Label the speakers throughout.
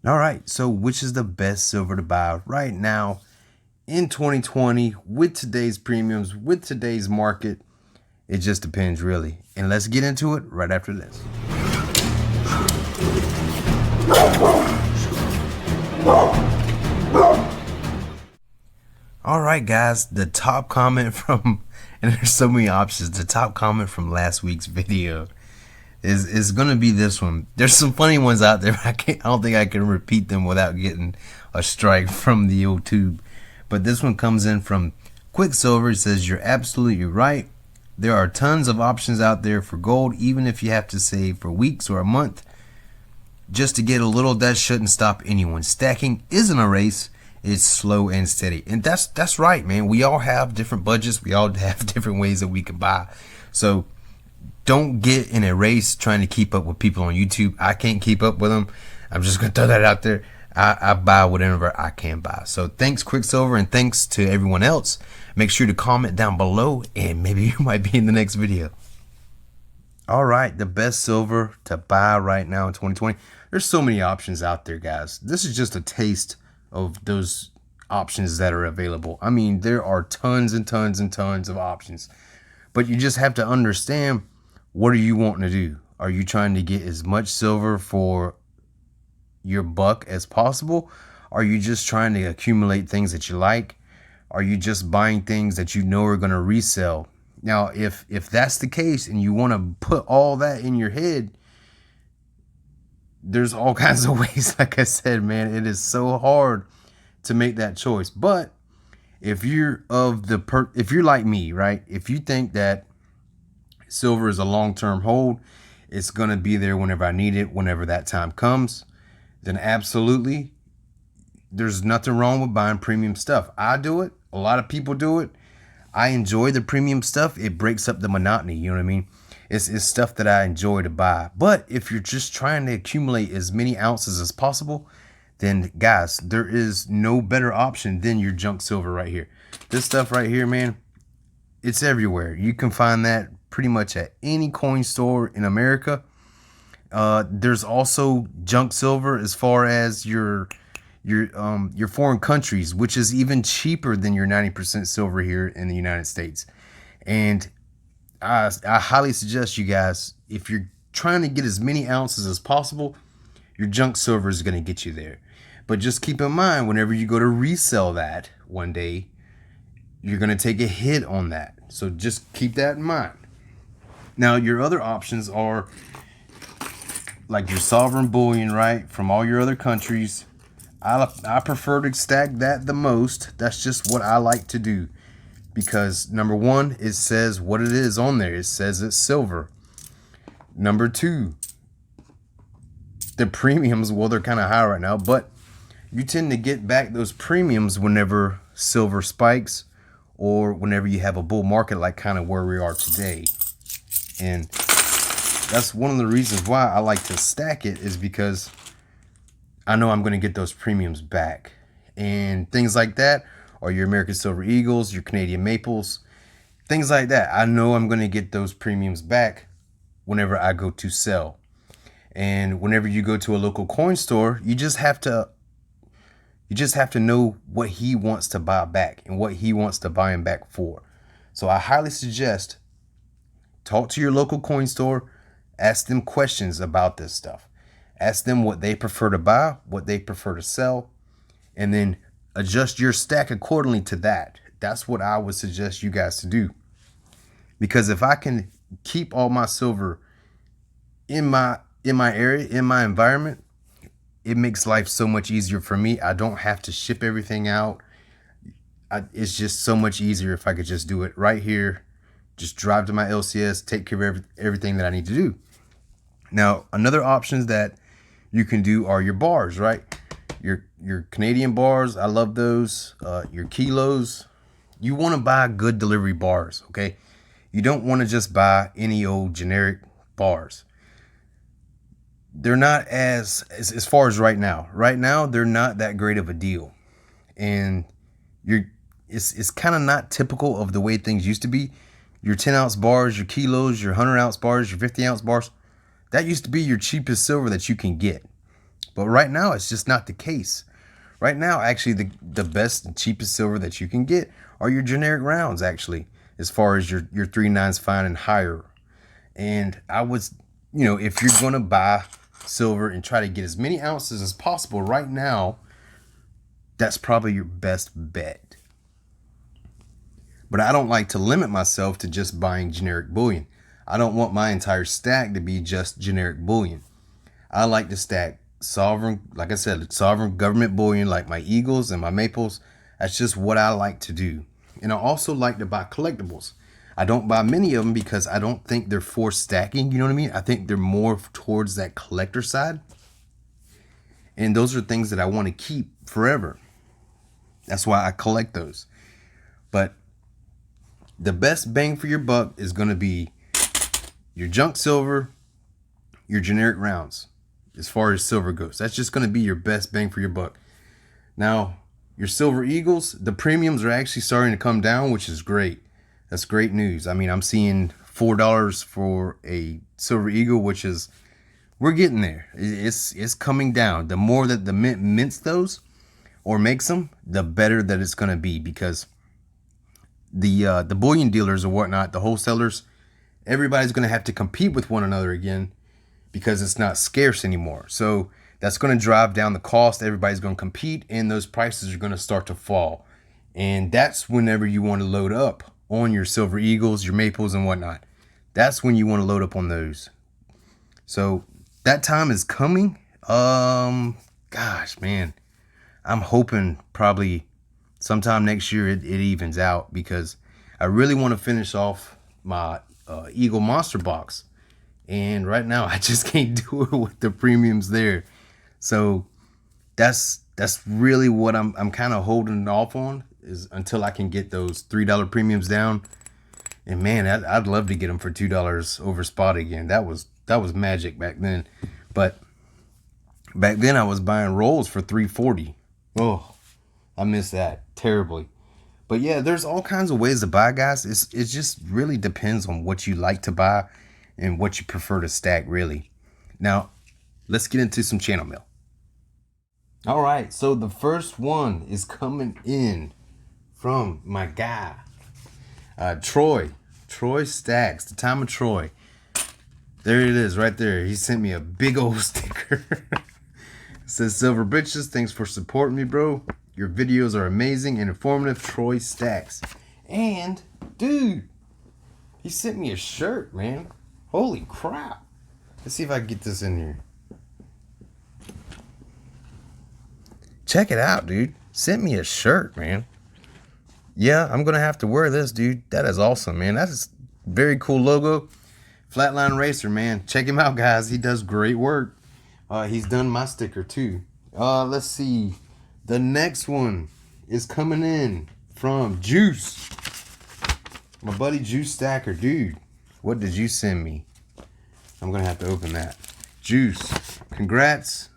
Speaker 1: All right, so which is the best silver to buy right now in 2020 with today's premiums, with today's market? It just depends, really. And let's get into it right after this. All right, guys, the top comment from, and there's so many options, the top comment from last week's video is gonna be this one. There's some funny ones out there. I don't think I can repeat them without getting a strike from the YouTube. But this one comes in from Quicksilver. It says, "You're absolutely right. There are tons of options out there for gold, even if you have to save for weeks or a month just to get a little. That shouldn't stop anyone. Stacking isn't a race. It's slow and steady." And that's right, man. We all have different budgets. We all have different ways that we can buy. So don't get in a race trying to keep up with people on YouTube. I can't keep up with them. I'm just going to throw that out there. I buy whatever I can buy. So thanks, Quicksilver, and thanks to everyone else. Make sure to comment down below, and maybe you might be in the next video. All right, the best silver to buy right now in 2020. There's so many options out there, guys. This is just a taste of those options that are available. I mean, there are tons and tons and tons of options, but you just have to understand, what are you wanting to do? Are you trying to get as much silver for your buck as possible? Are you just trying to accumulate things that you like? Are you just buying things that you know are going to resell? Now, if that's the case and you want to put all that in your head, there's all kinds of ways. Like I said, man, it is so hard to make that choice. But if you're if you're like me, right? If you think that silver is a long-term hold, it's going to be there whenever I need it, whenever that time comes, then absolutely, there's nothing wrong with buying premium stuff. I do it. A lot of people do it. I enjoy the premium stuff. It breaks up the monotony. You know what I mean? It's stuff that I enjoy to buy. But if you're just trying to accumulate as many ounces as possible, then guys, there is no better option than your junk silver right here. This stuff right here, man, it's everywhere. You can find that pretty much at any coin store in America. There's also junk silver as far as your foreign countries, which is even cheaper than your 90% silver here in the United States. And I highly suggest you guys, if you're trying to get as many ounces as possible, your junk silver is going to get you there. But just keep in mind, whenever you go to resell that one day, you're going to take a hit on that. So just keep that in mind. Now, your other options are like your sovereign bullion, right, from all your other countries. I prefer to stack that the most. That's just what I like to do, because number one, it says what it is on there. It says it's silver. Number two, the premiums, well, they're kind of high right now, but you tend to get back those premiums whenever silver spikes or whenever you have a bull market, like kind of where we are today. And that's one of the reasons why I like to stack it, is because I know I'm going to get those premiums back. And things like that are your American Silver Eagles, your Canadian Maples, things like that. I know I'm going to get those premiums back whenever I go to sell. And whenever you go to a local coin store, you just have to know what he wants to buy back and what he wants to buy him back for. So I highly suggest, talk to your local coin store, ask them questions about this stuff. Ask them what they prefer to buy, what they prefer to sell, and then adjust your stack accordingly to that. That's what I would suggest you guys to do. Because if I can keep all my silver in my area, in my environment, it makes life so much easier for me. I don't have to ship everything out. It's just so much easier if I could just do it right here. Just drive to my LCS, take care of everything that I need to do. Now, another options that you can do are your bars, right? Your Canadian bars, I love those. Your kilos. You want to buy good delivery bars, okay? You don't want to just buy any old generic bars. They're not as far as right now. Right now, they're not that great of a deal. And it's kind of not typical of the way things used to be. Your 10-ounce bars, your kilos, your 100-ounce bars, your 50-ounce bars, that used to be your cheapest silver that you can get. But right now, it's just not the case. Right now, actually, the best and cheapest silver that you can get are your generic rounds, actually, as far as your 3/9 fine and higher. And I was, if you're going to buy silver and try to get as many ounces as possible right now, that's probably your best bet. But I don't like to limit myself to just buying generic bullion. I don't want my entire stack to be just generic bullion. I like to stack sovereign, like I said, sovereign government bullion like my eagles and my maples. That's just what I like to do. And I also like to buy collectibles. I don't buy many of them because I don't think they're for stacking. You know what I mean? I think they're more towards that collector side. And those are things that I want to keep forever. That's why I collect those. But the best bang for your buck is going to be your junk silver, your generic rounds, as far as silver goes. That's just going to be your best bang for your buck. Now, your silver eagles, the premiums are actually starting to come down, which is great. That's great news. I mean, I'm seeing $4 for a silver eagle, which is, we're getting there. It's coming down. The more that the mint mints those or makes them, the better that it's going to be, because the bullion dealers or whatnot, the wholesalers, everybody's going to have to compete with one another again because it's not scarce anymore. So that's going to drive down the cost. Everybody's going to compete, and those prices are going to start to fall. And that's whenever you want to load up on your silver eagles, your maples, and whatnot. That's when you want to load up on those. So that time is coming. Gosh, man, I'm hoping probably sometime next year it evens out, because I really want to finish off my Eagle Monster box. And right now I just can't do it with the premiums there. So that's really what I'm kind of holding off on, is until I can get those $3 premiums down. And man, I'd love to get them for $2 over spot again. That was magic back then. But back then I was buying rolls for $3.40. Oh, I miss that terribly. But yeah, there's all kinds of ways to buy, guys. It just really depends on what you like to buy and what you prefer to stack, really. Now, let's get into some channel mail. All right, so the first one is coming in from my guy, Troy. Troy Stacks, the time of Troy. There it is, right there. He sent me a big old sticker. It says, Silver Bitches, thanks for supporting me, bro. Your videos are amazing and informative, Troy Stacks. And, dude, he sent me a shirt, man. Holy crap. Let's see if I can get this in here. Check it out, dude. Sent me a shirt, man. Yeah, I'm going to have to wear this, dude. That is awesome, man. That is very cool logo. Flatline Racer, man. Check him out, guys. He does great work. He's done my sticker, too. Let's see. The next one is coming in from Juice. My buddy Juice Stacker. Dude, what did you send me? I'm going to have to open that. Juice, congrats.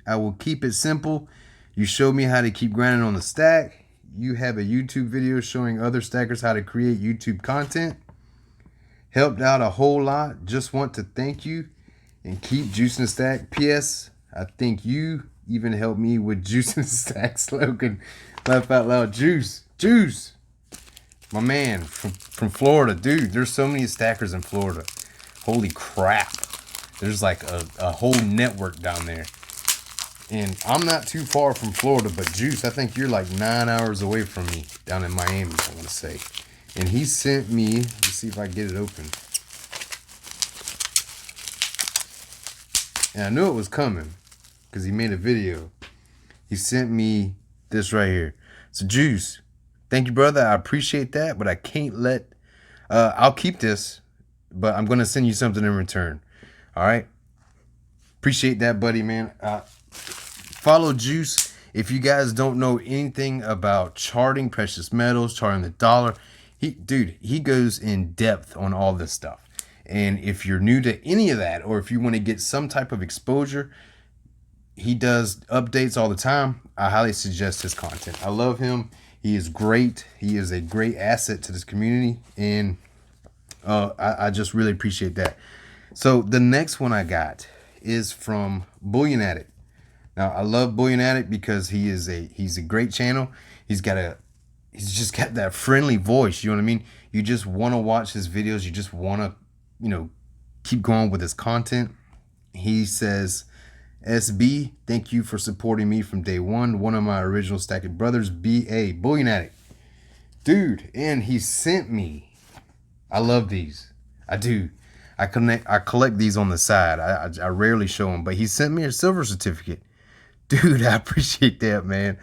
Speaker 1: I will keep it simple. You showed me how to keep grinding on the stack. You have a YouTube video showing other stackers how to create YouTube content. Helped out a whole lot. Just want to thank you and keep juicing the stack. P.S. I think you even helped me with juicing the stack slogan. Laugh out loud. Juice. Juice. My man from Florida. Dude, there's so many stackers in Florida. Holy crap. There's like a whole network down there. And I'm not too far from Florida, but Juice, I think you're like 9 hours away from me down in Miami, I want to say. And he sent me, let's see if I can get it open. And I knew it was coming because he made a video. He sent me this right here. So Juice, thank you, brother. I appreciate that, but I can't let, I'll keep this, but I'm going to send you something in return. All right. Appreciate that, buddy, man. Follow Juice. If you guys don't know anything about charting precious metals, charting the dollar, he goes in depth on all this stuff. And if you're new to any of that, or if you want to get some type of exposure, he does updates all the time. I highly suggest his content. I love him. He is great. He is a great asset to this community. And I just really appreciate that. So the next one I got is from Bullion Addict. Now I love Bullion Addict because he's a great channel. He's just got that friendly voice. You know what I mean? You just want to watch his videos. You just want to, keep going with his content. He says, SB, thank you for supporting me from day one. One of my original Stack It brothers, BA, Bullion Addict. Dude, and he sent me, I love these. I do. I collect these on the side. I rarely show them, but he sent me a silver certificate. Dude, I appreciate that, man.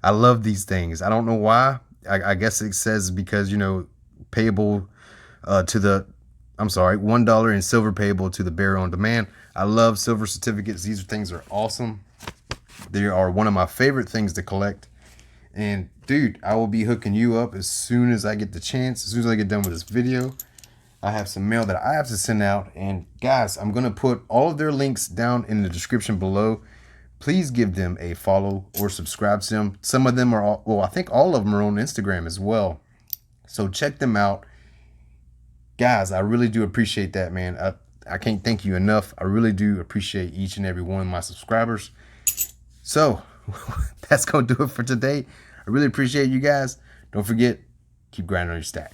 Speaker 1: I love these things. I don't know why. I guess it says because, payable to the, I'm sorry, $1 in silver payable to the bearer on demand. I love silver certificates. These things are awesome. They are one of my favorite things to collect. And dude, I will be hooking you up as soon as I get the chance, as soon as I get done with this video. I have some mail that I have to send out. And guys, I'm going to put all of their links down in the description below. Please give them a follow or subscribe to them. Some of them are, well, I think all of them are on Instagram as well. So check them out. Guys, I really do appreciate that, man. I can't thank you enough. I really do appreciate each and every one of my subscribers. So that's going to do it for today. I really appreciate you guys. Don't forget, keep grinding on your stack.